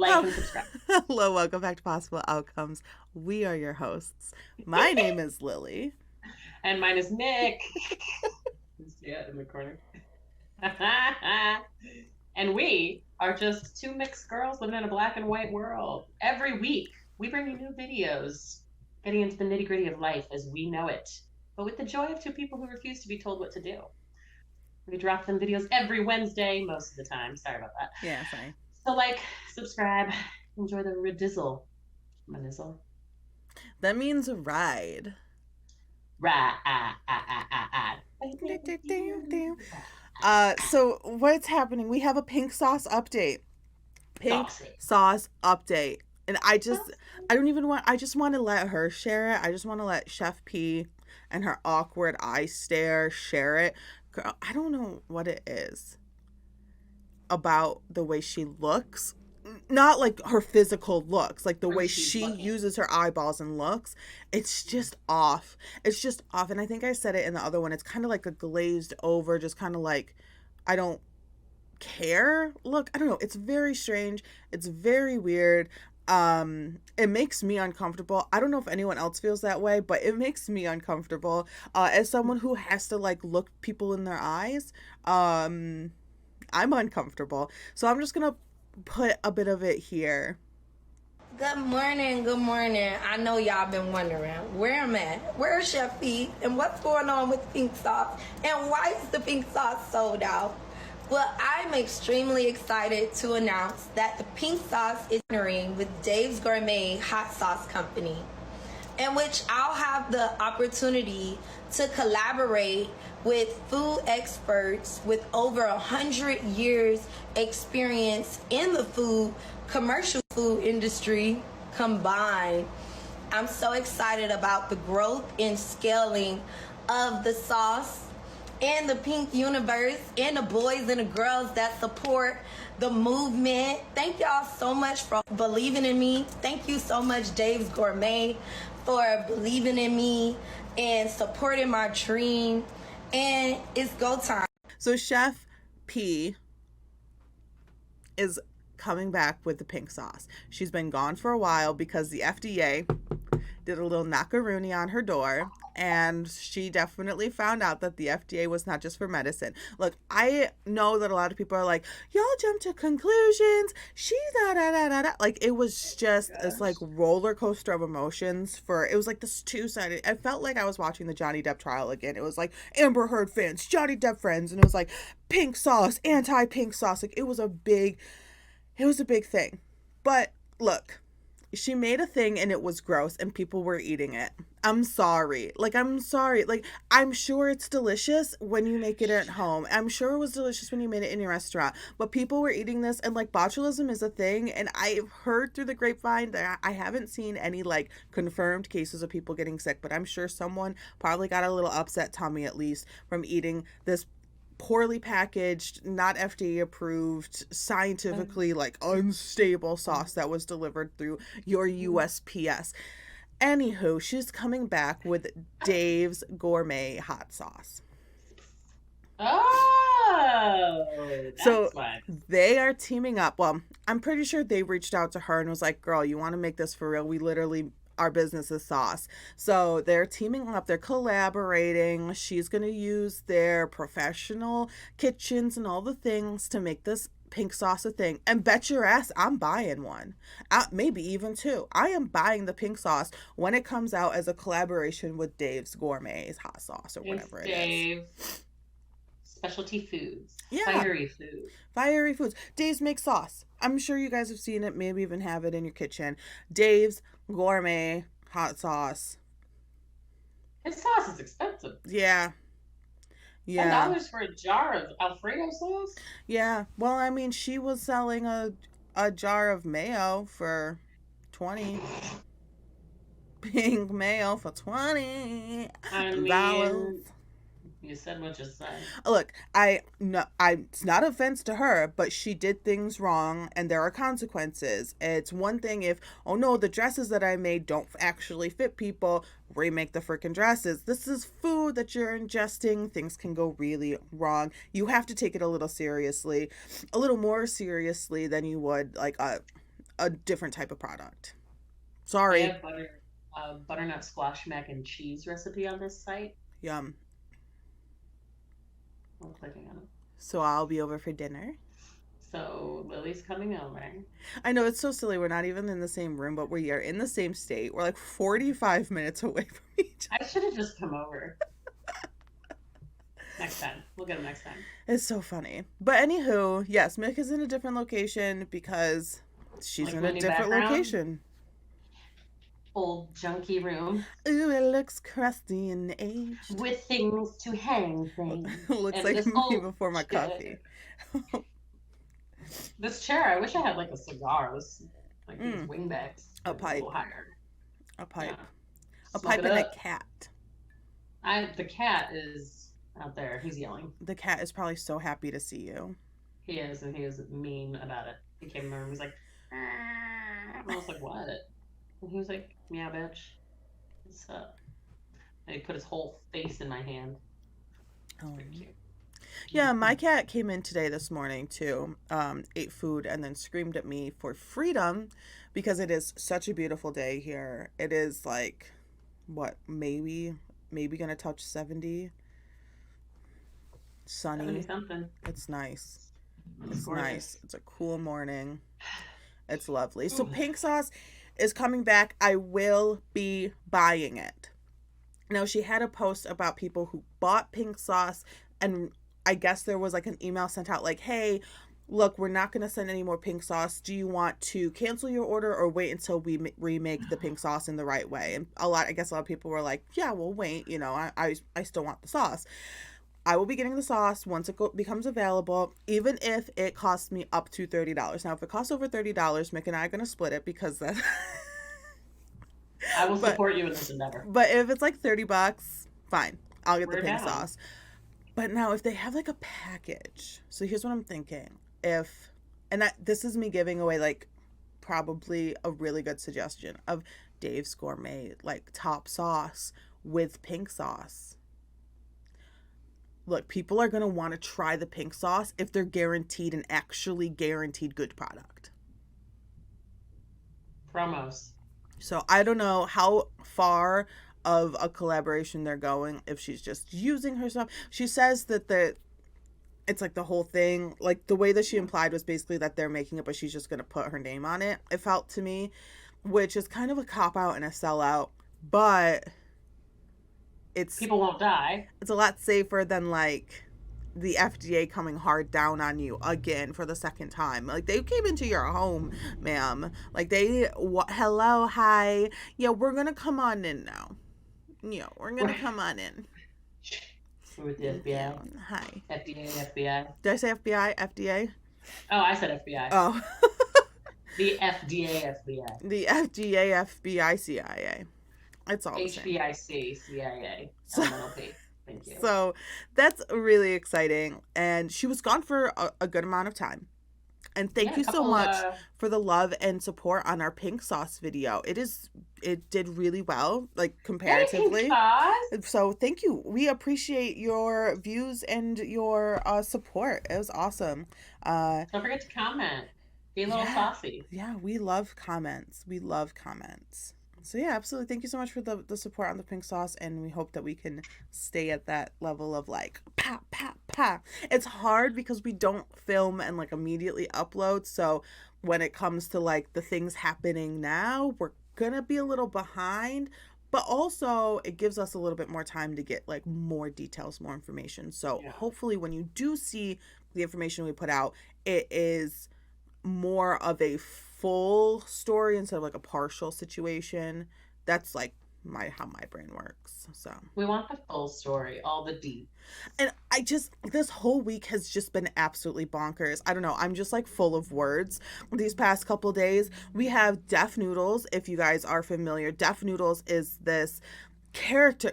like, and subscribe. Hello, welcome back to Possible Outcomes. We are your hosts. My name is Lily. And mine is Nick. Yeah, in the corner. And we are just two mixed girls living in a black and white world. Every week, we bring you new videos, getting into the nitty gritty of life as we know it, but with the joy of two people who refuse to be told what to do. We drop them videos every Wednesday, most of the time. Sorry about that. Yeah, sorry. So, like, subscribe, enjoy the redizzle. Manizzle. That means ride. Right. So what's happening? We have a pink sauce update. Pink sauce update. And I just want to let her share it. I just want to let Chef P and her awkward eye stare share it. Girl, I don't know what it is about the way she looks. Not like her physical looks, like the way she uses her eyeballs and looks. It's just off. It's just off. And I think I said it in the other one. It's kind of like a glazed over, just kind of like, I don't care. Look, I don't know. It's very strange. It's very weird. It makes me uncomfortable. I don't know if anyone else feels that way, but it makes me uncomfortable. As someone who has to like look people in their eyes, I'm uncomfortable. So I'm just gonna put a bit of it here. Good morning, good morning. I know y'all been wondering where I'm at, where's Chef P, and what's going on with pink sauce, and why is the pink sauce sold out? Well, I'm extremely excited to announce that the pink sauce is partnering with Dave's Gourmet Hot Sauce Company, in which I'll have the opportunity to collaborate with food experts with over 100 years experience in the commercial food industry combined. I'm so excited about the growth and scaling of the sauce and the pink universe and the boys and the girls that support the movement. Thank y'all so much for believing in me. Thank you so much, Dave's Gourmet, for believing in me and supporting my dream. And it's go time. So Chef P is coming back with the pink sauce. She's been gone for a while because the FDA did a little knockaroony on her door, and she definitely found out that the FDA was not just for medicine. Look, I know that a lot of people are like, y'all jump to conclusions. She da da da da da. Like, it was just this like roller coaster of emotions. It was like this two-sided. I felt like I was watching the Johnny Depp trial again. It was like Amber Heard fans, Johnny Depp friends, and it was like pink sauce, anti-pink sauce. Like, it was a big thing. But look, she made a thing and it was gross and people were eating it. I'm sorry. Like, I'm sure it's delicious when you make it at home. I'm sure it was delicious when you made it in your restaurant. But people were eating this, and like botulism is a thing. And I've heard through the grapevine that I haven't seen any like confirmed cases of people getting sick, but I'm sure someone probably got a little upset tummy at least from eating this poorly packaged, not FDA approved, scientifically like unstable sauce that was delivered through your USPS. Anywho, she's coming back with Dave's Gourmet Hot Sauce. Oh, that's so why. They are teaming up. Well, I'm pretty sure they reached out to her and was like, girl, you want to make this for real? We literally, our business is sauce. So they're teaming up, they're collaborating. She's going to use their professional kitchens and all the things to make this pink sauce a thing. And bet your ass I'm buying one. Maybe even two. I am buying the pink sauce when it comes out as a collaboration with Dave's Gourmet's Hot Sauce or whatever it is. Specialty foods. Yeah. Fiery foods. Dave's makes sauce. I'm sure you guys have seen it, maybe even have it in your kitchen. Dave's Gourmet Hot Sauce. His sauce is expensive. Yeah. $10 for a jar of Alfredo sauce? Yeah. Well, I mean, she was selling a jar of mayo for $20. Pink mayo for $20. I mean, you said what you said. Look, it's not offense to her, but she did things wrong and there are consequences. It's one thing if, oh no, the dresses that I made don't actually fit people, remake the freaking dresses. This is food that you're ingesting. Things can go really wrong. You have to take it a little more seriously than you would like a different type of product. They Sorry. have butternut squash mac and cheese recipe on this site. Yum. I'm clicking on it. So I'll be over for dinner. So Lily's coming over. I know it's so silly. We're not even in the same room, but we are in the same state. We're like 45 minutes away from each other. I should have just come over. Next time. We'll get him next time. It's so funny. But anywho, yes, Mick is in a different location because she's Like in my a new different background? location. Old junky room Ooh, it looks crusty and aged. with things to hang things. Looks And like this me old before my chair. coffee. This chair, I wish I had like a cigar. This like these Mm. wingbacks. A are pipe. little higher. A pipe. Yeah. A Smoke pipe it and a up. cat. The cat is out there. He's yelling. The cat is probably so happy to see you. He is, and he is mean about it. He came in the room. He's like, "Ah." And I was like, what? And he was like, meow, bitch. What's up? And he put his whole face in my hand. Oh. Pretty cute. Yeah, my cat came in today this morning too, ate food and then screamed at me for freedom because it is such a beautiful day here. It is like, what, maybe gonna touch 70. Sunny. 70 something. It's nice. It's It's gorgeous. nice. It's a cool morning. It's lovely. So pink sauce is coming back. I will be buying it. Now, she had a post about people who bought pink sauce, and I guess there was like an email sent out like, hey, look, we're not going to send any more pink sauce. Do you want to cancel your order or wait until we remake the pink sauce in the right way? And I guess a lot of people were like, yeah, we'll wait. You know, I still want the sauce. I will be getting the sauce once it becomes available, even if it costs me up to $30. Now, if it costs over $30, Mick and I are going to split it because that. I will support you in this endeavor. But if it's like $30, fine. I'll get the We're pink down. sauce. But now if they have like a package. So here's what I'm thinking. This is me giving away like probably a really good suggestion of Dave's Gourmet, like top sauce with pink sauce. Look, people are going to want to try the pink sauce if they're guaranteed an actually guaranteed good product. Promos. So I don't know how far of a collaboration they're going, if she's just using her stuff. She says that it's like the whole thing, like the way that she implied was basically that they're making it, but she's just going to put her name on it. It felt to me, which is kind of a cop out and a sellout, but People won't die. it's a lot safer than like the FDA coming hard down on you again for the second time. Like they came into your home, ma'am. Like hello, hi. Yeah, we're going to come on in now. Yeah, we're going to come on in. With the FBI. Yeah, hi. FDA, FBI. Did I say FBI? FDA? Oh, I said FBI. Oh. The FDA, FBI. The FDA, FBI, CIA. It's all the same. HBIC, CIA, So- LMNOP. Thank you. So that's really exciting. And she was gone for a good amount of time. And thank Yeah, you so couple, much for the love and support on our pink sauce video. It did really well, like comparatively. So thank you. We appreciate your views and your support. It was awesome. Don't forget to comment. Be a little saucy. Yeah, we love comments. We love comments. So yeah, absolutely. Thank you so much for the support on the pink sauce, and we hope that we can stay at that level of like pa pa pa. It's hard because we don't film and like immediately upload. So when it comes to like the things happening now, we're gonna be a little behind. But also it gives us a little bit more time to get like more details, more information. So hopefully when you do see the information we put out, it is more of a full story instead of like a partial situation. That's like how my brain works. So we want the full story, all the deep. And this whole week has just been absolutely bonkers. I don't know, I'm just like full of words these past couple days. We have Deaf Noodles. If you guys are familiar, Deaf Noodles is this character,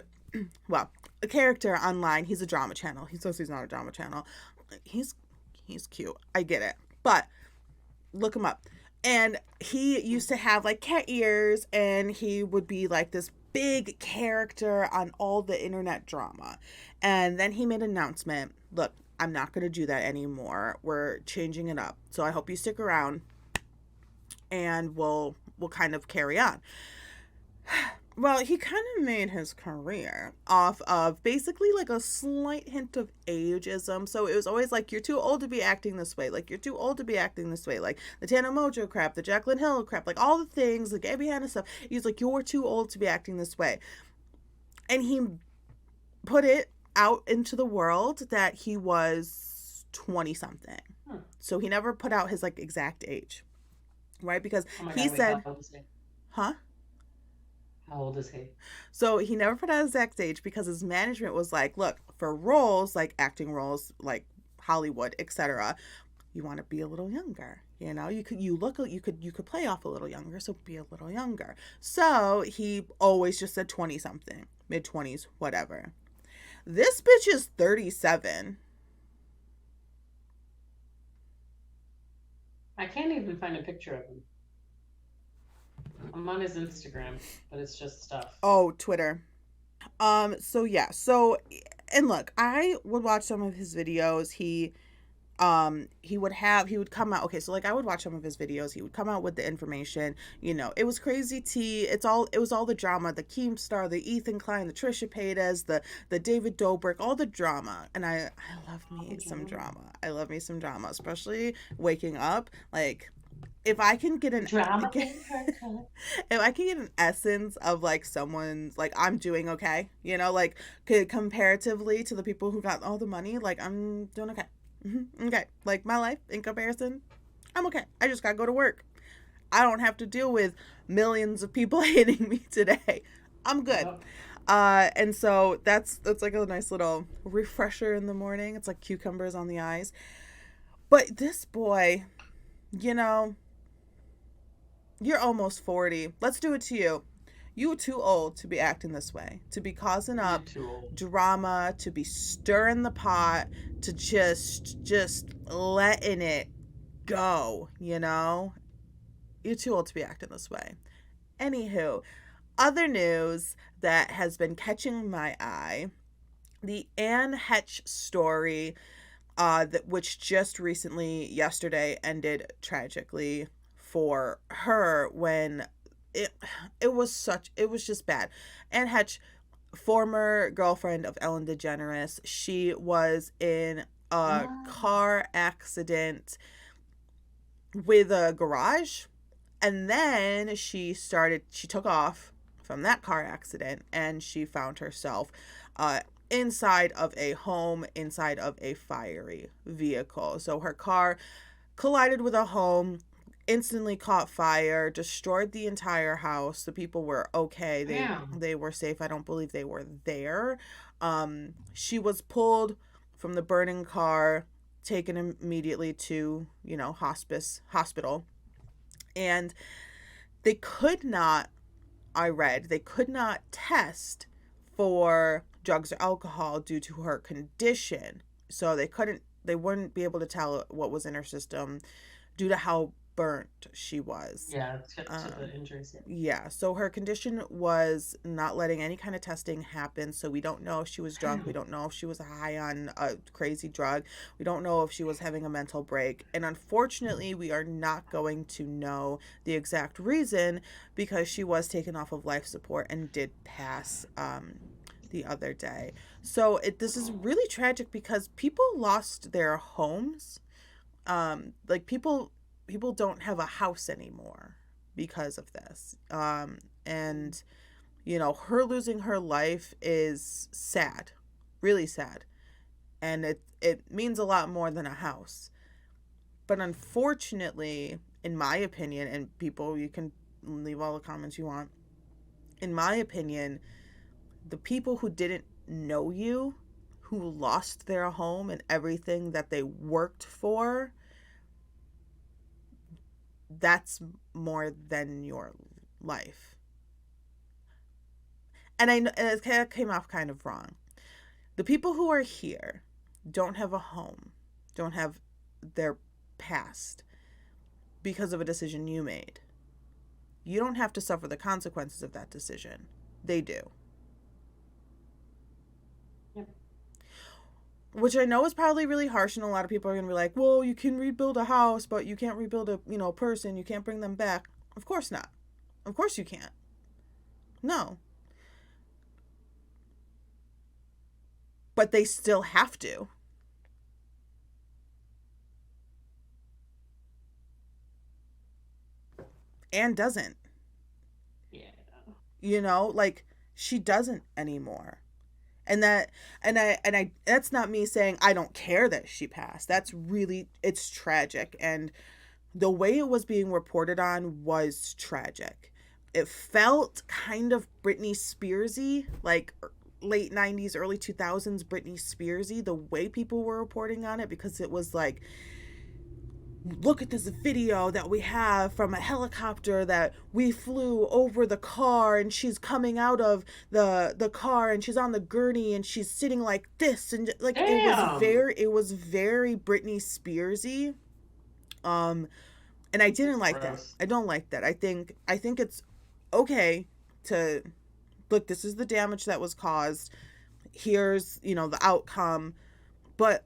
well, a character online. He's a drama channel. He says he's not a drama channel. He's cute, I get it, but look him up. And he used to have like cat ears, and he would be like this big character on all the internet drama. And then he made an announcement, look, I'm not going to do that anymore. We're changing it up. So I hope you stick around. and will kind of carry on. Well, he kind of made his career off of basically like a slight hint of ageism. So it was always like, you're too old to be acting this way. Like, you're too old to be acting this way. Like, the Tana Mojo crap, the Jaclyn Hill crap, like all the things, the Gabby Hanna stuff. He's like, you're too old to be acting this way. And he put it out into the world that he was 20 something. So he never put out his like exact age. Right? Because he said, huh? How old is he? So he never put out his exact age because his management was like, look, for roles, like acting roles, like Hollywood, etc., you want to be a little younger. You know, you could play off a little younger, so be a little younger. So he always just said 20 something, mid-20s, whatever. This bitch is 37. I can't even find a picture of him. I'm on his Instagram, but it's just stuff. Oh, Twitter. So yeah. So, and look, I would watch some of his videos. He would come out. Okay, so like I would watch some of his videos. He would come out with the information. You know, it was crazy tea. It was all the drama, the Keemstar, the Ethan Klein, the Trisha Paytas, the David Dobrik, all the drama. And I love me some drama. I love me some drama, especially waking up. Like, if I can get an drama, if I can get an essence of like someone's like, I'm doing okay, you know, like comparatively to the people who got all the money, like I'm doing okay. Okay, like my life in comparison, I'm okay. I just gotta go to work. I don't have to deal with millions of people hating me today. I'm good. And so that's like a nice little refresher in the morning. It's like cucumbers on the eyes. But this boy, you know, you're almost 40. Let's do it to you. You too old to be acting this way, to be causing up drama, to be stirring the pot, to just letting it go, you know? You're too old to be acting this way. Anywho, other news that has been catching my eye, the Anne Hetch story, which just recently, yesterday, ended tragically for her when it was just bad. Anne Hetch, former girlfriend of Ellen DeGeneres, she was in a car accident with a garage, and then she took off from that car accident, and she found herself inside of a home, inside of a fiery vehicle. So her car collided with a home, instantly caught fire, destroyed the entire house. The people were okay. They were safe. I don't believe they were there. She was pulled from the burning car, taken immediately to, you know, hospital. And they could not test for drugs or alcohol due to her condition. So they wouldn't be able to tell what was in her system due to how burnt she was. Yeah, to the injuries. Yeah, so her condition was not letting any kind of testing happen. So we don't know if she was drunk. We don't know if she was high on a crazy drug. We don't know if she was having a mental break. And unfortunately, we are not going to know the exact reason because she was taken off of life support and did pass the other day. So this is really tragic because people lost their homes. Like people don't have a house anymore because of this. And, you know, her losing her life is sad, really sad. And it means a lot more than a house. But unfortunately, in my opinion, and people, you can leave all the comments you want. In my opinion, the people who didn't know you, who lost their home and everything that they worked for, that's more than your life. And it came off kind of wrong. The people who are here don't have a home, don't have their past because of a decision you made. You don't have to suffer the consequences of that decision. They do. Yep. which I know is probably really harsh, and a lot of people are going to be like, well, you can rebuild a house, but you can't rebuild a person. You can't bring them back. Of course not. Of course you can't. No. But they still have to. Anne doesn't. Yeah. Like, she doesn't anymore. And that's not me saying I don't care that she passed. It's tragic, and the way it was being reported on was tragic. It felt kind of Britney Spearsy, like late 90s, early 2000s Britney Spearsy, the way people were reporting on it, because it was like, look at this video that we have from a helicopter that we flew over the car, and she's coming out of the car, and she's on the gurney, and she's sitting like this, and like Damn. it was very Britney Spearsy. And I didn't like that. Gross. I don't like that. I think it's okay to look, this is the damage that was caused. Here's, the outcome. But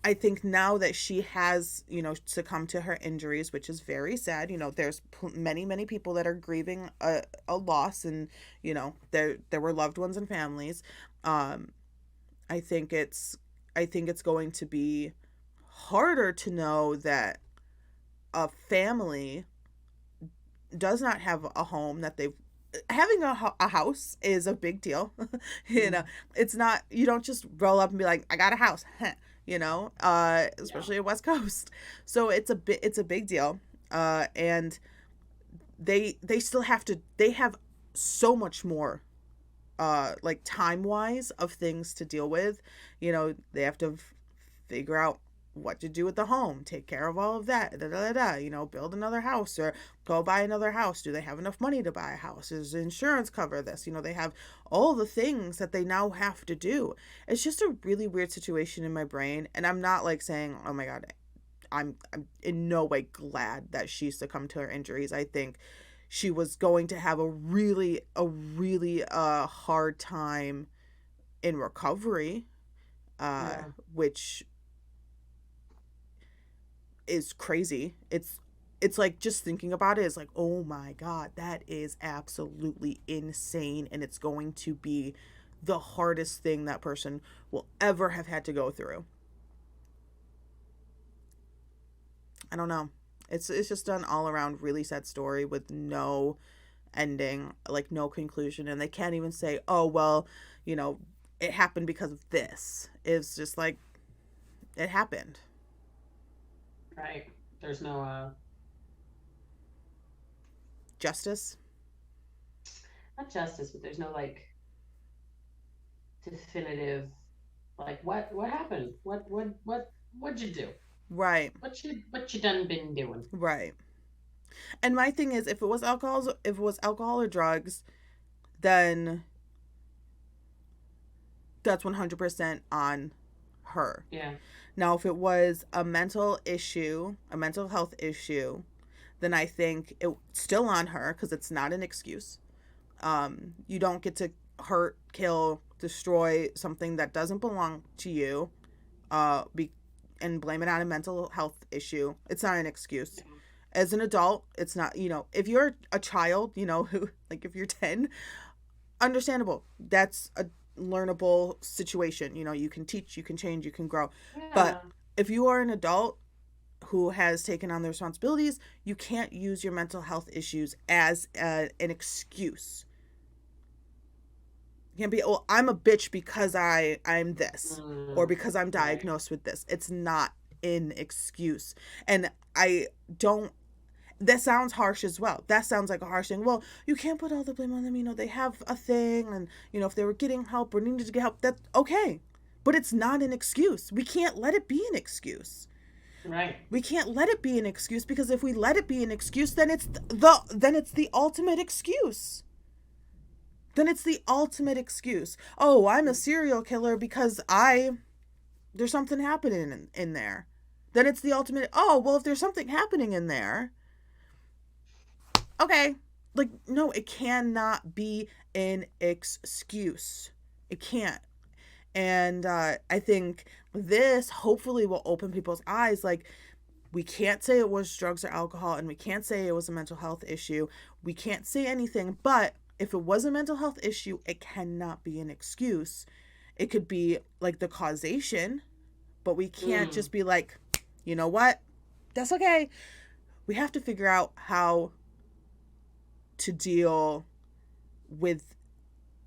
I think now that she has, succumbed to her injuries, which is very sad. There's many, many people that are grieving a loss, and, there were loved ones and families. I think it's going to be harder to know that a family does not have a home, that they've having a house is a big deal. It's not, you don't just roll up and be like, I got a house. Especially Yeah. at West Coast. So it's a big deal. And they still they have so much more, like time wise, of things to deal with. They have to figure out what to do with the home, take care of all of that, build another house or go buy another house. Do they have enough money to buy a house? Does insurance cover this? They have all the things that they now have to do. It's just a really weird situation in my brain, and I'm not like saying, oh my God, I'm in no way glad that she succumbed to her injuries. I think she was going to have a really hard time in recovery, Yeah. which is crazy. It's like, just thinking about it is like, oh my God, that is absolutely insane, and it's going to be the hardest thing that person will ever have had to go through. I don't know. It's just an all around really sad story with no ending, like no conclusion, and they can't even say, oh well, it happened because of this. It's just like, it happened. Right. There's no Justice. not justice, but there's no like definitive, like, what happened? What'd you do? Right. What you done been doing? Right. And my thing is, if it was alcohol or drugs, then that's 100% on her. Yeah. Now, if it was a mental health issue, then I think it's still on her, because it's not an excuse. You don't get to hurt, kill, destroy something that doesn't belong to you, and blame it on a mental health issue. It's not an excuse. As an adult, it's not, if you're a child, who, like, if you're 10, understandable. That's a learnable situation. You can teach, you can change, you can grow. But Yeah. if you are an adult who has taken on the responsibilities, you can't use your mental health issues as an excuse. You can't be, oh, I'm a bitch because I'm this, or because I'm Right. diagnosed with this. It's not an excuse. And I don't, that sounds harsh as well. That sounds like a harsh thing. Well, you can't put all the blame on them. They have a thing, and if they were getting help or needed to get help, that's okay. But it's not an excuse. We can't let it be an excuse. Right. We can't let it be an excuse, because if we let it be an excuse, then it's the ultimate excuse. Then it's the ultimate excuse. Oh, I'm a serial killer because there's something happening in there. Then it's the ultimate, oh, well, if there's something happening in there, okay. Like, no, it cannot be an excuse. It can't. And I think this hopefully will open people's eyes. Like, we can't say it was drugs or alcohol, and we can't say it was a mental health issue. We can't say anything, but if it was a mental health issue, it cannot be an excuse. It could be like the causation, but we can't just be like, you know what? That's okay. We have to figure out how to deal with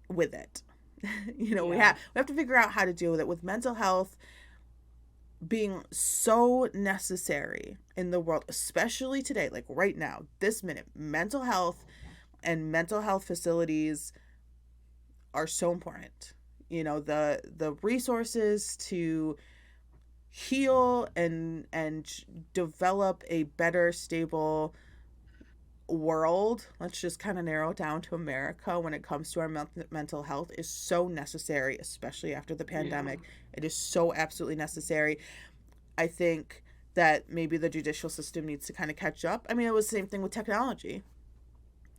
it. We have to figure out how to deal with it, with mental health being so necessary in the world, especially today, like right now, this minute. Mental health and mental health facilities are so important. The resources to heal and develop a better, stable world, let's just kind of narrow it down to America when it comes to our mental health, is so necessary, especially after the pandemic. It is so absolutely necessary. I think that maybe the judicial system needs to kind of catch up. I mean, it was the same thing with technology,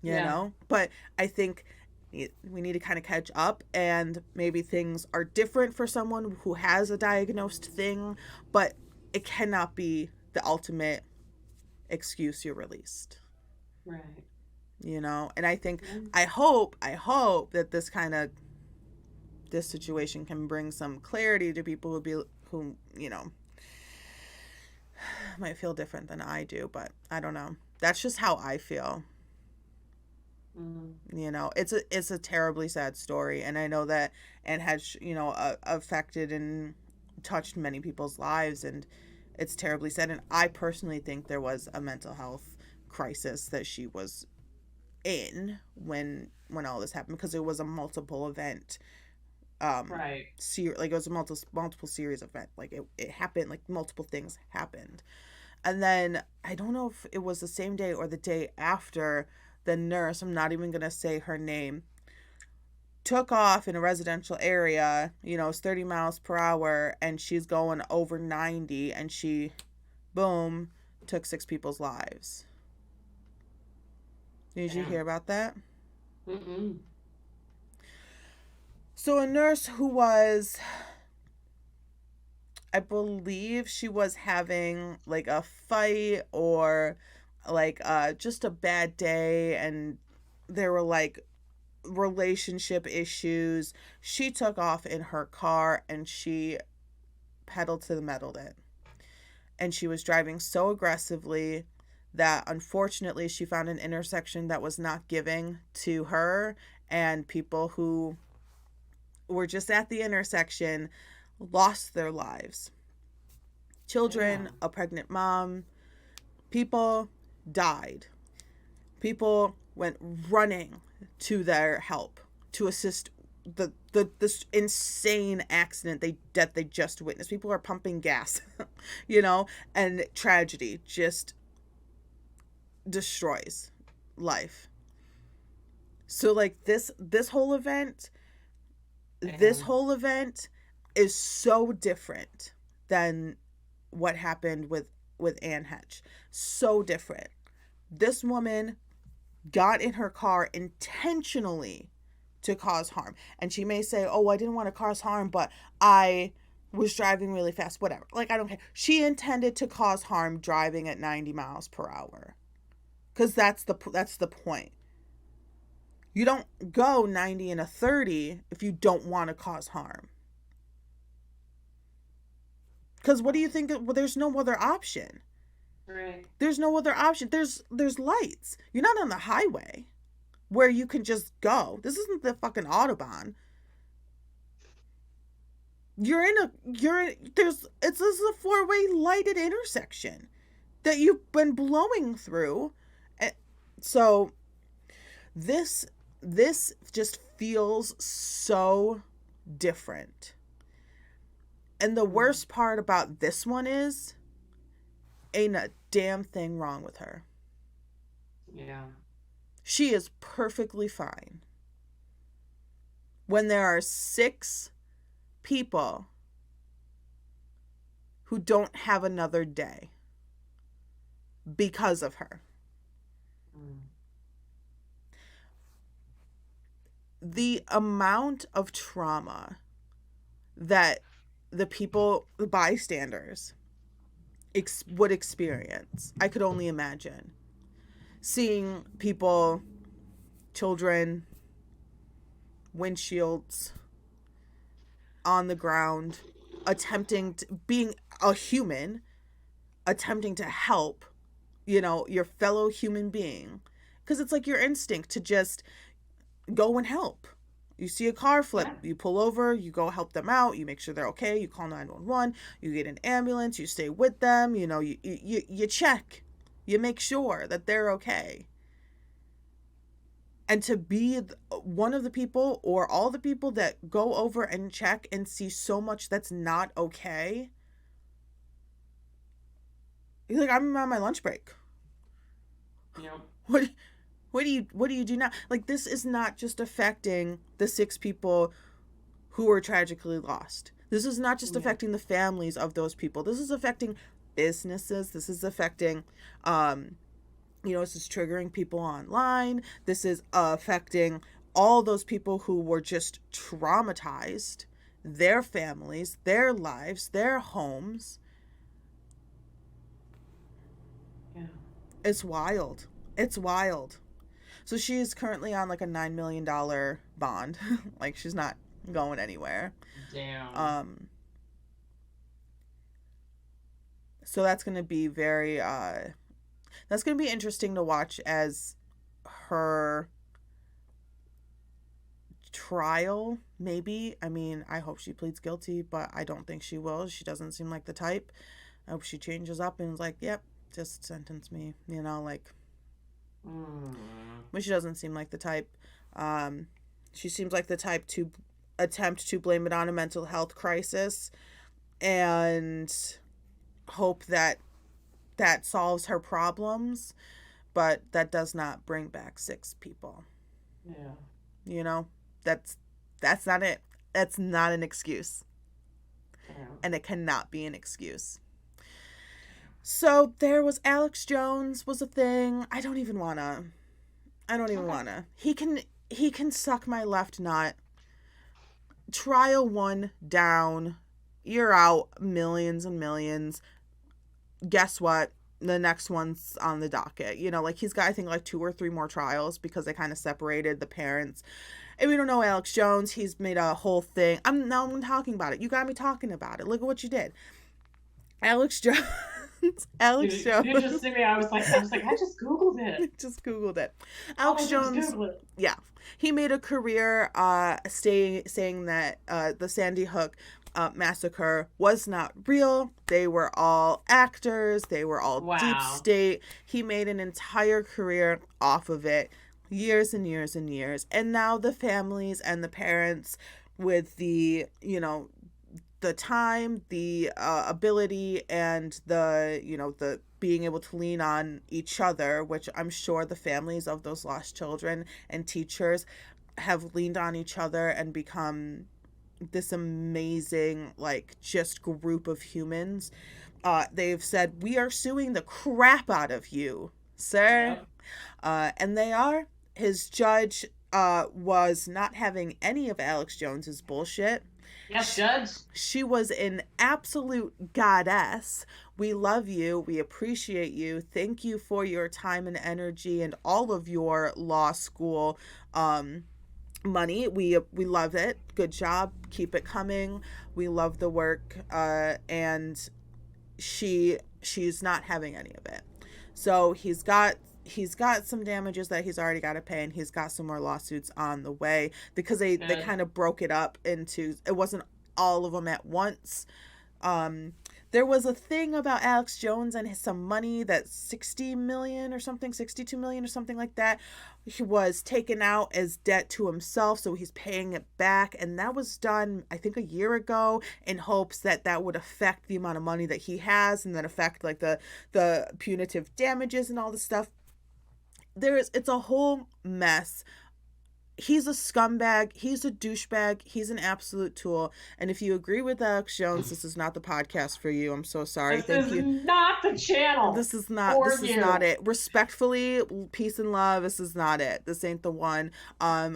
you know? But I think we need to kind of catch up, and maybe things are different for someone who has a diagnosed thing, but it cannot be the ultimate excuse you're released. Right. And I think, I hope that this situation can bring some clarity to people who might feel different than I do, but I don't know. That's just how I feel. It's a terribly sad story, and I know that and has affected and touched many people's lives, and it's terribly sad. And I personally think there was a mental health crisis that she was in when all this happened, because it was a multiple event. Right. Like, it was a multiple series event. Like, it happened, like multiple things happened. And then I don't know if it was the same day or the day after, the nurse, I'm not even gonna say her name, took off in a residential area. It's 30 miles per hour, and she's going over 90, and she, boom, took 6 people's lives. Did you hear about that? Mm-mm. So a nurse who was, I believe she was having like a fight or like just a bad day, and there were like relationship issues. She took off in her car and she pedaled to the metal it. And she was driving so aggressively that unfortunately she found an intersection that was not giving to her, and people who were just at the intersection lost their lives. Children, a pregnant mom, people died. People went running to their help to assist this insane accident that they just witnessed. People are pumping gas, and tragedy just destroys life. So like this whole event is so different than what happened with Anne Hetch. So different. This woman got in her car intentionally to cause harm. And she may say, oh, I didn't want to cause harm, but I was driving really fast. Whatever. Like, I don't care. She intended to cause harm driving at 90 miles per hour. Because that's the point. You don't go 90 in a 30 if you don't want to cause harm. Because what do you think? Well, there's no other option. Right. There's no other option. There's lights. You're not on the highway where you can just go. This isn't the fucking Autobahn. This is a 4-way lighted intersection that you've been blowing through. So this just feels so different. And the worst part about this one is, ain't a damn thing wrong with her. Yeah. She is perfectly fine. When there are 6 people who don't have another day because of her. The amount of trauma that the bystanders would experience. I could only imagine seeing people, children, windshields on the ground, being a human, attempting to help, your fellow human being. Because it's like your instinct to just go and help. You see a car flip, you pull over, you go help them out, you make sure they're okay, you call 911, you get an ambulance, you stay with them, you check, you make sure that they're okay. And to be one of the people or all the people that go over and check and see so much that's not okay, you're like, I'm on my lunch break. Yep. What do you do now? Like, this is not just affecting the 6 people who were tragically lost. This is not just affecting the families of those people. This is affecting businesses. This is affecting, this is triggering people online. This is affecting all those people who were just traumatized, their families, their lives, their homes. Yeah. It's wild. It's wild. So she is currently on like a $9 million bond. Like, she's not going anywhere. Damn. So that's going to be that's going to be interesting to watch as her trial, maybe. I mean, I hope she pleads guilty, but I don't think she will. She doesn't seem like the type. I hope she changes up and is like, yep, just sentence me, like. But she doesn't seem like the type. She seems like the type to attempt to blame it on a mental health crisis and hope that solves her problems, but that does not bring back 6 people. Yeah. That's not it. That's not an excuse. Yeah. And it cannot be an excuse. So there was Alex Jones was a thing. I don't even wanna. He can suck my left nut. Trial 1 down. You're out millions and millions. Guess what? The next one's on the docket. He's got, I think, like 2 or 3 more trials because they kind of separated the parents. And we don't know Alex Jones. He's made a whole thing. I'm talking about it. You got me talking about it. Look at what you did. Alex Jones. Alex Jones. You just see me. I was like, I just Googled it. Just Googled it. Alex Jones. Yeah. He made a career saying that the Sandy Hook massacre was not real. They were all actors. They were all deep state. He made an entire career off of it. Years and years and years. And now the families and the parents with the, the time, the ability, and the being able to lean on each other, which I'm sure the families of those lost children and teachers have leaned on each other and become this amazing, just group of humans. They've said, we are suing the crap out of you, sir. Yep. And they are. His judge was not having any of Alex Jones's bullshit. Yes, Judge. She was an absolute goddess. We love you. We appreciate you. Thank you for your time and energy and all of your law school money. We love it. Good job. Keep it coming. We love the work. And she's not having any of it. So he's got some damages that he's already got to pay, and he's got some more lawsuits on the way because they kind of broke it up into, it wasn't all of them at once. There was a thing about Alex Jones and some money that 60 million or something, 62 million or something like that, he was taken out as debt to himself, so he's paying it back, and that was done I think a year ago in hopes that would affect the amount of money that he has and then affect the punitive damages and all this stuff. It's a whole mess. he's a scumbag. He's a douchebag. He's an absolute tool. And if you agree with Alex Jones, this is not the podcast for you. I'm so sorry. Thank you. This is not the channel. This is not it. Respectfully, peace and love. This is not it. This ain't the one.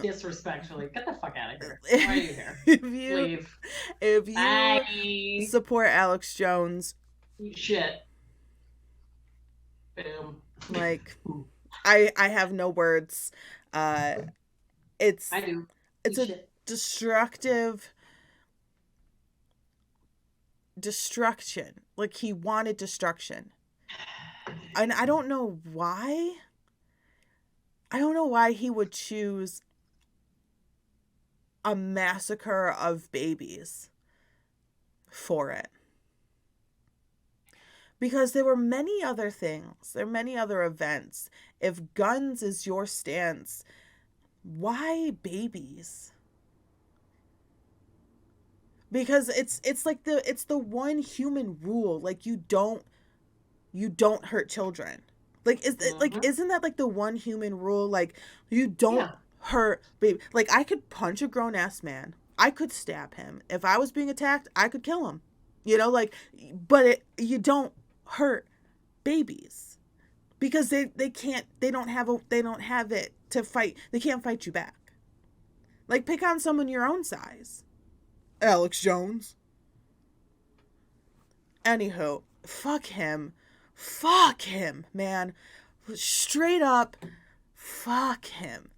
Disrespectfully, get the fuck out of here. Why are you here? Leave. If you Bye. support Alex Jones, Eat shit. Boom. Like, I have no words. It's I do. It's Eat a shit. destruction. Like, he wanted destruction. And I don't know why. I don't know why he would choose a massacre of babies for it. Because there were many other things. There are many other events. If guns is your stance, why babies? Because it's like the one human rule. Like, you don't hurt children. Like, isn't that like the one human rule? Like, you don't hurt baby. Like, I could punch a grown ass man. I could stab him. If I was being attacked, I could kill him. You know, like, but you don't hurt babies because they don't have it to fight. They can't fight you back. Like, pick on someone your own size. Alex Jones. Anywho, fuck him, man. Straight up, fuck him.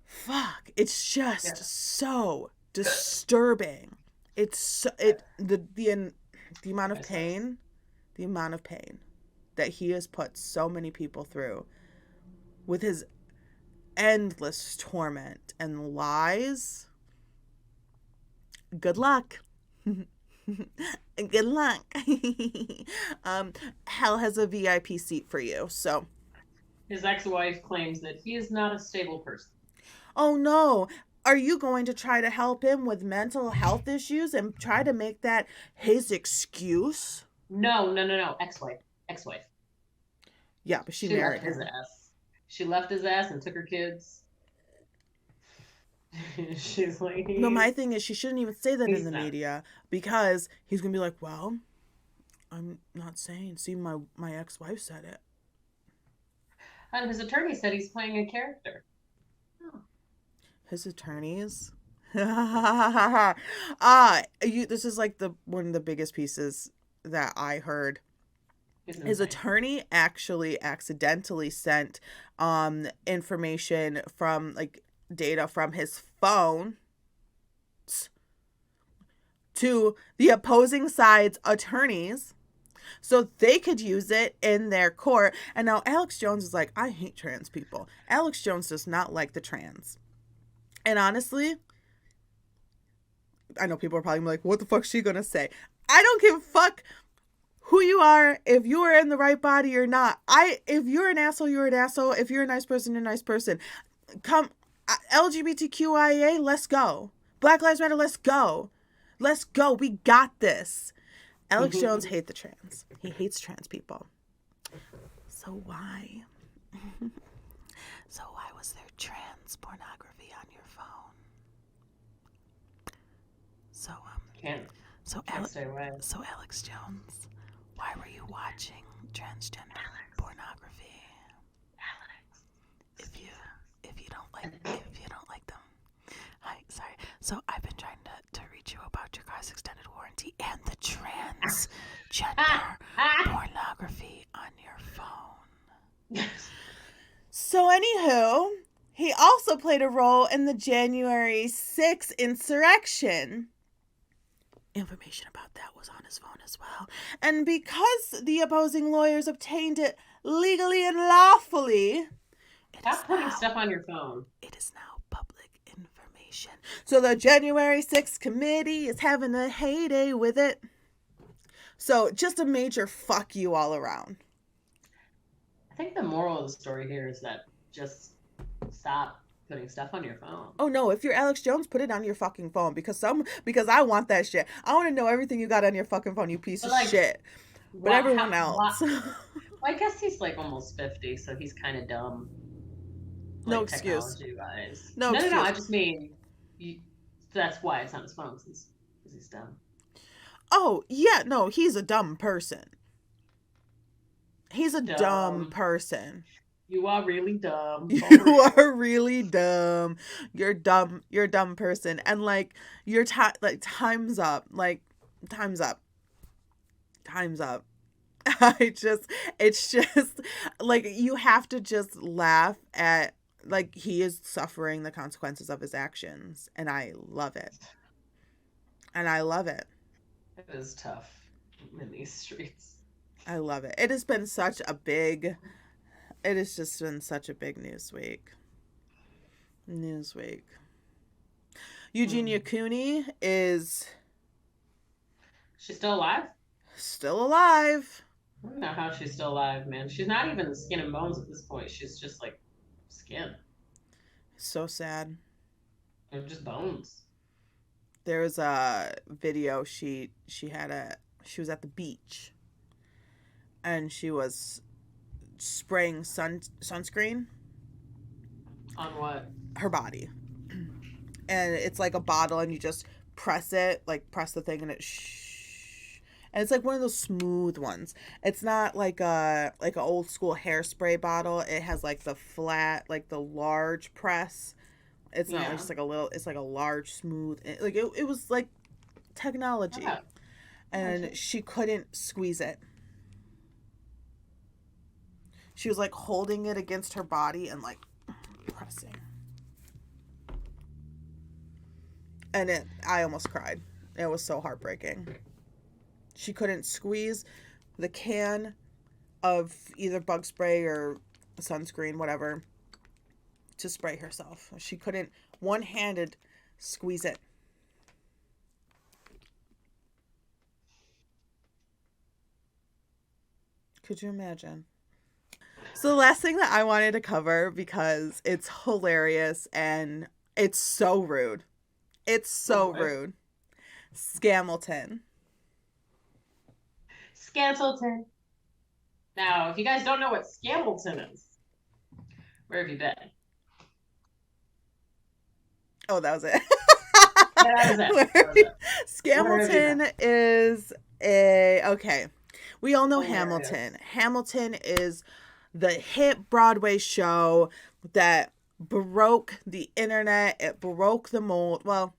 Fuck. It's just so disturbing. It's the amount of pain, that he has put so many people through with his endless torment and lies. Good luck. Good luck. Hell has a VIP seat for you. So his ex-wife claims that he is not a stable person. Oh no. Are you going to try to help him with mental health issues and try to make that his excuse? No. Ex-wife. Yeah, but she married his him. Ass. She left his ass and took her kids. She's like... No, my thing is she shouldn't even say that in the media, because he's going to be like, well, I'm not saying. See, my ex-wife said it. And his attorney said he's playing a character. His attorneys? This is like one of the biggest pieces that I heard. His attorney actually accidentally sent information from, like, data from his phone to the opposing side's attorneys so they could use it in their court. And now Alex Jones is like, I hate trans people. Alex Jones does not like the trans. And honestly, I know people are probably like, what the fuck's she gonna say? I don't give a fuck who you are, if you are in the right body or not. If you're an asshole, you're an asshole. If you're a nice person, you're a nice person. Come, LGBTQIA, let's go. Black Lives Matter, let's go. Let's go. We got this. Alex Jones hates the trans. He hates trans people. So why? So why was there trans pornography on your phone? So Alex Jones, why were you watching transgender pornography? Alex. If you don't like them. Hi, sorry. So I've been trying to reach you about your car's extended warranty and the transgender pornography on your phone. So anywho, he also played a role in the January 6th insurrection. Information about that was on his phone as well. And because the opposing lawyers obtained it legally and lawfully, Stop putting stuff on your phone. It is now public information. So the January 6th committee is having a heyday with it. So just a major fuck you all around. I think the moral of the story here is that just stop putting stuff on your phone. Oh no, if you're Alex Jones, put it on your fucking phone because I want that shit. I want to know everything you got on your fucking phone, you piece of shit. But everyone else. Well, I guess he's like almost 50, so he's kind of dumb. No like excuse. technology wise. No No, no, no. I excuse. just mean you, that's why it's on his phone because he's dumb. Oh, yeah, no, he's a dumb person. He's a dumb Dumb. person. You are really dumb for You real. are really dumb. You're dumb. You're a dumb person. And like like time's up. Like time's up. Time's up. I just it's just like you have to just laugh at like he is suffering the consequences of his actions and I love it. And I love it. It is tough in these streets. I love it. It has been such a big it has just been such a big news week. News week. Eugenia Mm. Cooney is She's still alive? still alive. I don't know how she's still alive, man. She's not even skin and bones at this point. She's just like skin. So sad. They're just bones. There was a video she was at the beach and she was spraying sunscreen On what? her body. And it's like a bottle and you just press it, like press the thing and it and it's like one of those smooth ones. It's not like an old school hairspray bottle. It has like the flat, like the large press. It's not Yeah. just like a little. It's like a large, smooth. Like it was like technology, Yeah. and she couldn't squeeze it. She was like holding it against her body and like pressing. And I almost cried. It was so heartbreaking. She couldn't squeeze the can of either bug spray or sunscreen, whatever, to spray herself. She couldn't one-handed squeeze it. Could you imagine? So the last thing that I wanted to cover because it's hilarious and it's so rude. It's so rude. Scamilton. Scantleton. Now, if you guys don't know what Scamilton is, where have you been? Oh, that was it. That was it. That was it. Scamilton is okay. We all know Hilarious. Hamilton. Hamilton is the hit Broadway show that broke the internet. It broke the mold. Well,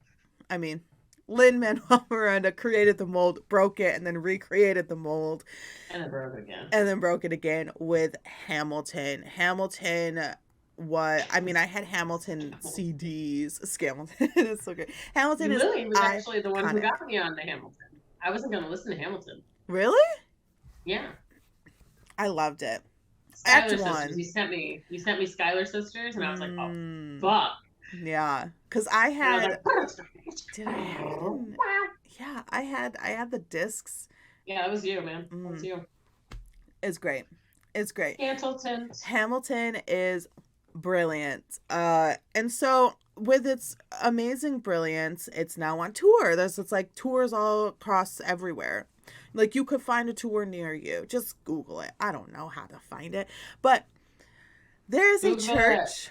I mean, Lin-Manuel Miranda created the mold, broke it, and then recreated the mold. And then broke it again. And then broke it again with Hamilton. Hamilton, what? I mean, I had Hamilton CDs. Scamilton is so good. Hamilton is Lily was actually the one who iconic. got me on to Hamilton. I wasn't going to listen to Hamilton. Really? Yeah. I loved it. Skylar Act Sisters. one. You sent me Skylar Sisters, and I was like, oh, Mm, fuck. yeah, because I And I was had. like, Did I have it in- Yeah, I had the discs. yeah, that was you, man. That was you. It's great. It's great. Scantleton. Hamilton is brilliant. And so with its amazing brilliance, it's now on tour. It's like tours all across everywhere. Like you could find a tour near you. Just Google it. I don't know how to find it. But there's a Google church.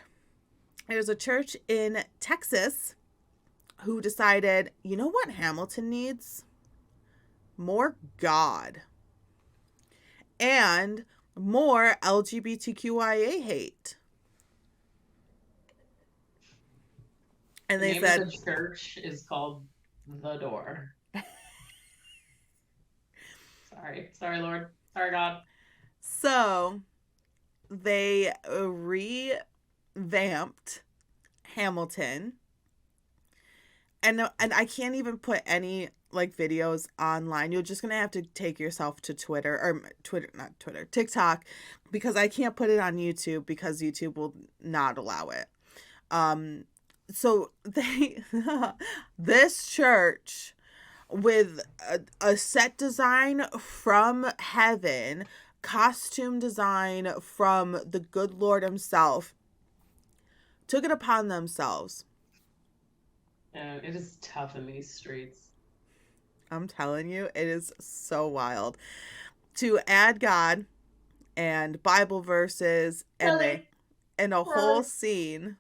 There's a church in Texas who decided, you know what Hamilton needs? More God. And more LGBTQIA hate. And The they name said, of the church is called The Door. Sorry, Lord. Sorry, God. so they revamped Hamilton. And I can't even put any like videos online. You're just gonna have to take yourself to TikTok, because I can't put it on YouTube because YouTube will not allow it. So they this church with a set design from heaven, costume design from the good Lord himself, took it upon themselves. It is tough in these streets. I'm telling you, it is so wild. To add God and Bible verses and Really? and a whole scene.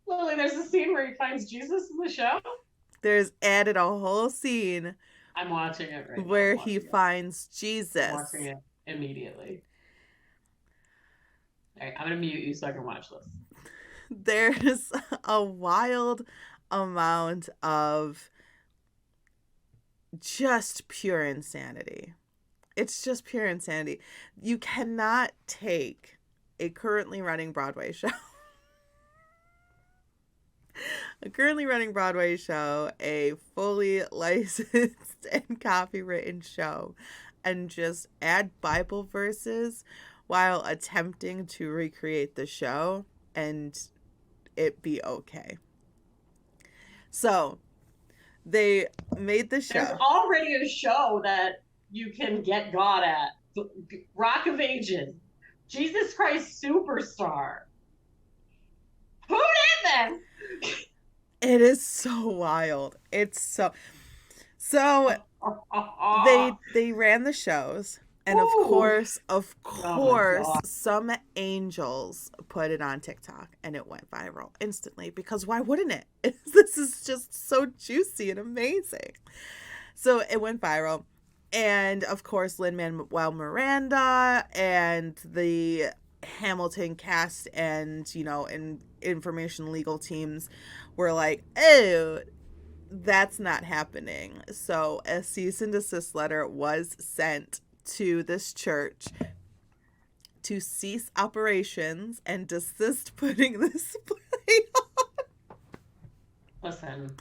Lily, there's a scene where he finds Jesus in the show. There's added a whole scene I'm watching it right now. where he finds Jesus. I'm watching it immediately. All right, I'm going to mute you so I can watch this. There's a wild amount of just pure insanity. It's just pure insanity. You cannot take a currently running Broadway show, a fully licensed and copywritten show, and just add Bible verses while attempting to recreate the show and it be okay. So they made the show. There's already a show that you can get God at. Rock of Ages. Jesus Christ Superstar. Who did this? It is so wild. It's so they ran the shows, and of course, some angels put it on TikTok and it went viral instantly, because why wouldn't it? This is just so juicy and amazing. So it went viral, and of course Lin-Manuel Miranda and the Hamilton cast and information legal teams were like, oh, that's not happening. So a cease and desist letter was sent to this church to cease operations and desist putting this play on. Listen.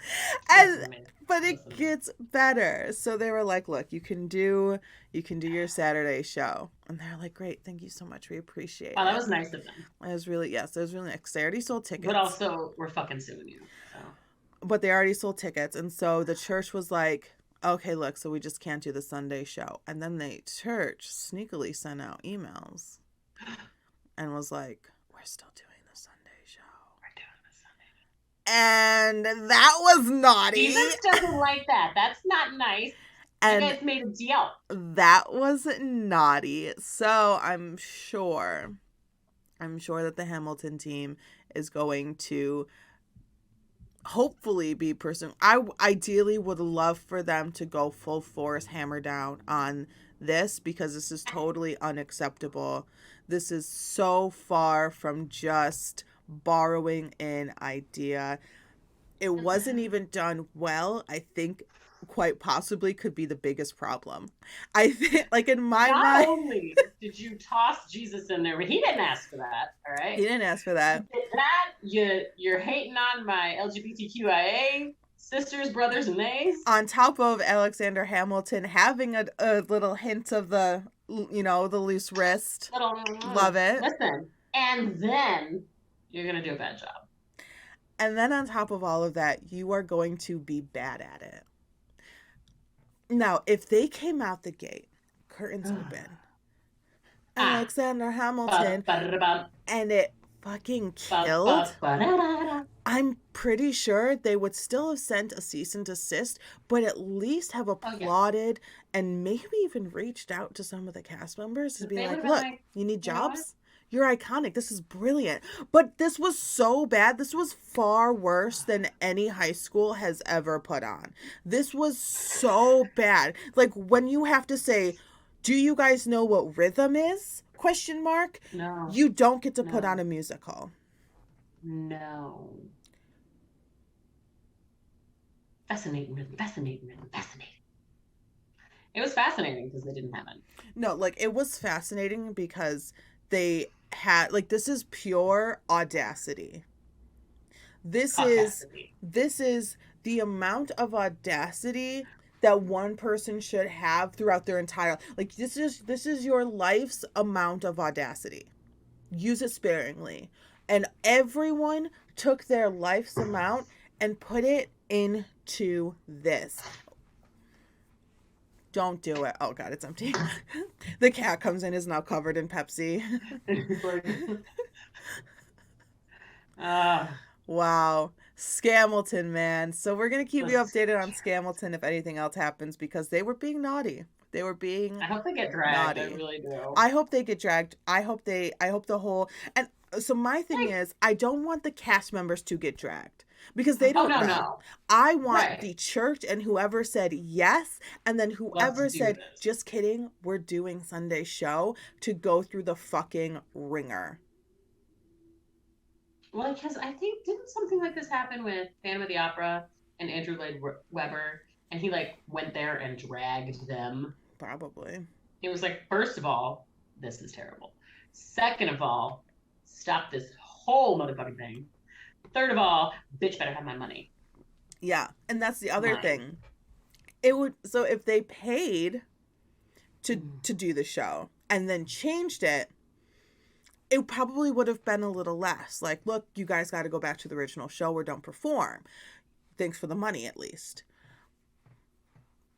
But it gets better. So they were like, look, you can do your Saturday show. And they're like, great, thank you so much. We appreciate it. That was nice of them. It was really nice. They already sold tickets. But also, we're fucking suing you. So. But they already sold tickets. And so the church was like, okay, look, so we just can't do the Sunday show. And then the church sneakily sent out emails and was like, we're still doing the Sunday show. And that was naughty. Jesus doesn't like that. That's not nice. And you guys made a deal. That was naughty. So I'm sure that the Hamilton team is going to hopefully be pursuing. I ideally would love for them to go full force, hammer down on this, because this is totally unacceptable. This is so far from just borrowing an idea. It wasn't even done well. I think quite possibly could be the biggest problem. I think, like, in my mind, not only did you toss Jesus in there, but he didn't ask for that. All right, he didn't ask for that. You're hating on my LGBTQIA sisters, brothers, and theys. On top of Alexander Hamilton having a little hint of the loose wrist. Love it. Listen, and then you're gonna do a bad job. And then on top of all of that, you are going to be bad at it. Now, if they came out the gate, curtains open, Alexander Hamilton, and it fucking killed, I'm pretty sure they would still have sent a cease and desist, but at least have applauded and maybe even reached out to some of the cast members to be like, look, you need jobs? You're iconic. This is brilliant. But this was so bad. This was far worse than any high school has ever put on. This was so bad. Like, when you have to say, do you guys know what rhythm is? ? No. You don't get to put on a musical. No. Fascinating. It was fascinating because they didn't have it. No, like, it was fascinating because they had, like, this is pure audacity. This is the amount of audacity that one person should have throughout their entire, like, this is your life's amount of audacity. Use it sparingly. And everyone took their life's amount and put it into this. Don't do it. Oh, God, it's empty. The cat comes in, is now covered in Pepsi. Wow. SCAMILTON, man. So we're going to keep you updated on SCAMILTON if anything else happens, because they were being naughty. I hope they get dragged. Naughty. I really do. I hope they get dragged. I hope the whole, and So my thing Like, is, I don't want the cast members to get dragged because they oh don't no, know. no. I want Right. the church and whoever said yes, and then Let's whoever do said, this. just kidding, we're doing Sunday show, to go through the fucking ringer. Well, because I think didn't something like this happen with Phantom of the Opera and Andrew Lloyd Webber, and he like went there and dragged them. Probably. It was like, first of all, this is terrible. Second of all, stop this whole motherfucking thing. Third of all, bitch better have my money. Yeah, and that's the other Mine. thing. It would, so if they paid to do the show and then changed it, it probably would have been a little less. Like, look, you guys got to go back to the original show or don't perform. Thanks for the money, at least.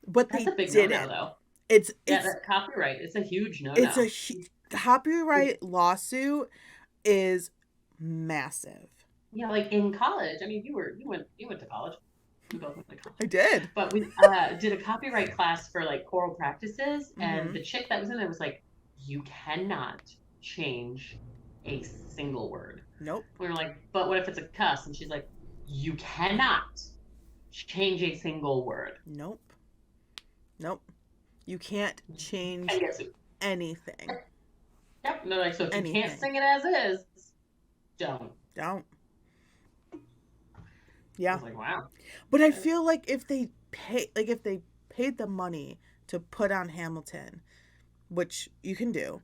But That's they a big didn't. no-no, though. It's That copyright. It's a huge no-no. it's a copyright lawsuit is massive. Yeah, like in college. I mean, you went to college. We both went to college. I did. But we did a copyright class for like choral practices, and the chick that was in there was like, "You cannot change a single word." Nope. We were like, "But what if it's a cuss?" And she's like, "You cannot change a single word." Nope. You can't change And guess who? anything. Yep. No, like, so if Anything. you can't sing it as is, don't. Yeah. I was like, wow. But I feel like if they paid the money to put on Hamilton, which you can do,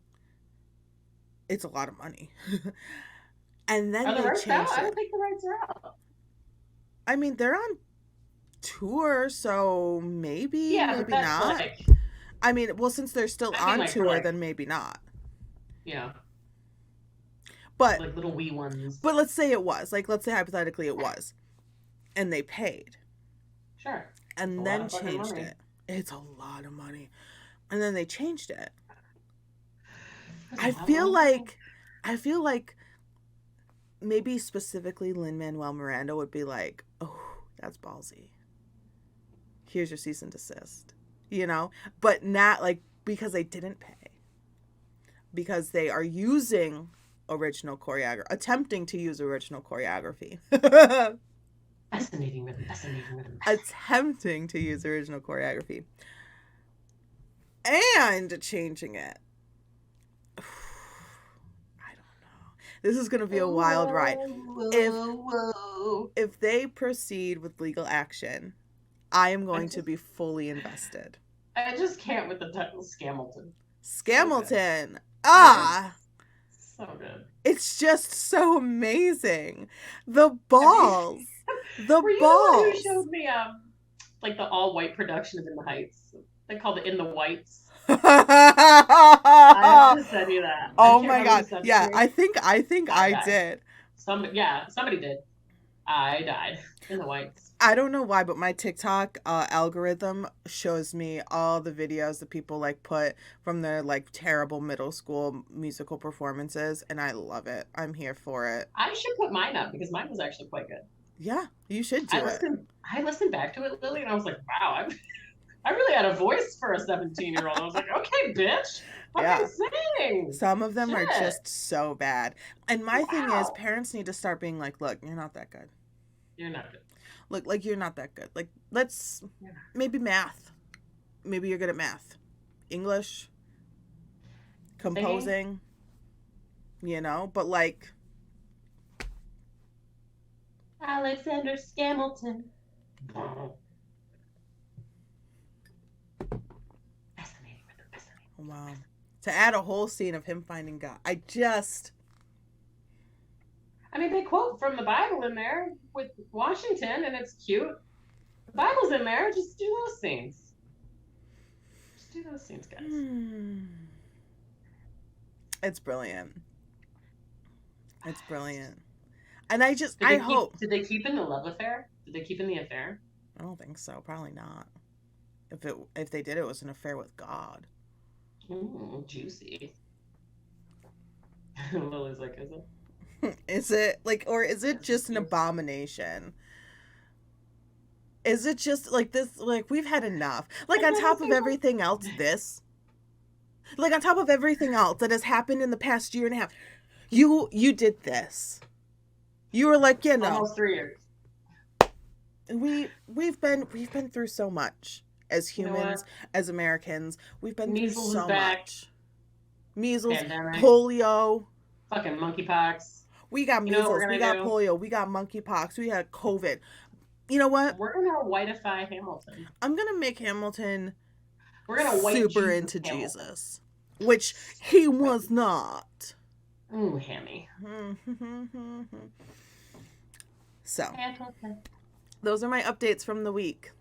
it's a lot of money. And then Are the they rights out? changed I don't it. think the rights are out. I mean, they're on tour, so maybe, Yeah, but maybe that's not. like, I mean, well, since they're still I mean, on like, for, tour, like, then maybe not. yeah, But like little wee ones. but let's say it was. Like, let's say hypothetically it was. And they paid. Sure. And A then lot of fucking changed money. it. It's a lot of money. And then they changed it. That's a I lot feel of money. like maybe specifically Lin-Manuel Miranda would be like, "Oh, that's ballsy. Here's your cease and desist." You know? But not like because they didn't pay. Because they are using original choreography, attempting to use original choreography. Fascinating rhythm. Attempting to use original choreography. And changing it. I don't know. This is going to be a wild ride. If they proceed with legal action, I am going to be fully invested. I just can't with the title Scamilton. SCAMILTON. Ah! So good. It's just so amazing. The balls. The Were you balls. the one who showed me like the all white production of In the Heights? They called it In the Whites. I have to send you that. Oh my god. Yeah, I think I did. Somebody did. I died in the whites. I don't know why, but my TikTok algorithm shows me all the videos that people like put from their like terrible middle school musical performances, and I love it. I'm here for it. I should put mine up because mine was actually quite good. Yeah, you should do it. I listened back to it, Lily, and I was like, wow, I really had a voice for a 17-year-old. I was like, okay, bitch. Yeah. Sing. Some of them are Shit. just so bad. And my thing is, parents need to start being like, look, you're not that good. You're not good. Look, like, you're not that good. Like, let's, maybe math. Maybe you're good at math. English. Composing. You know, but like. Alexander Scamilton. Fascinating. Wow. To add a whole scene of him finding God. I mean, they quote from the Bible in there with Washington, and it's cute. The Bible's in there. Just do those scenes. Just do those scenes, guys. It's brilliant. It's brilliant. And I hope. Did they keep in the love affair? Did they keep in the affair? I don't think so. Probably not. If they did, it was an affair with God. Juicy. Lily's like, is it? Is it like, or is it just an abomination? Is it just like this? Like, we've had enough. Like, on top of everything else, like on top of everything else that has happened in the past year and a half, You did this. You were like, you know, Almost 3 years. we've been through so much as You know humans, what? as Americans. We've been Measles through is so back. much. Measles, Pandemic. polio. Fucking monkeypox. We got You know what measles, we're we gonna got do? polio, we got monkeypox, we had COVID. You know what? We're gonna whiteify Hamilton. I'm gonna make Hamilton We're gonna white super Jesus into Hamilton. Jesus, which he was not. Ooh, Hammy. So, Hamilton. those are my updates from the week.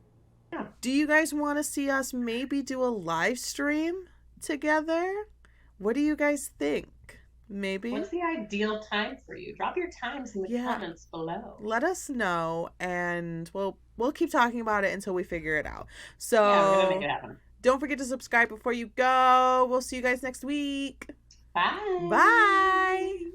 Yeah. Do you guys want to see us maybe do a live stream together? What do you guys think? Maybe? What's the ideal time for you? Drop your times in the comments below. Let us know, and we'll keep talking about it until we figure it out. So yeah, we're gonna make it happen. Don't forget to subscribe before you go. We'll see you guys next week. Bye. Bye.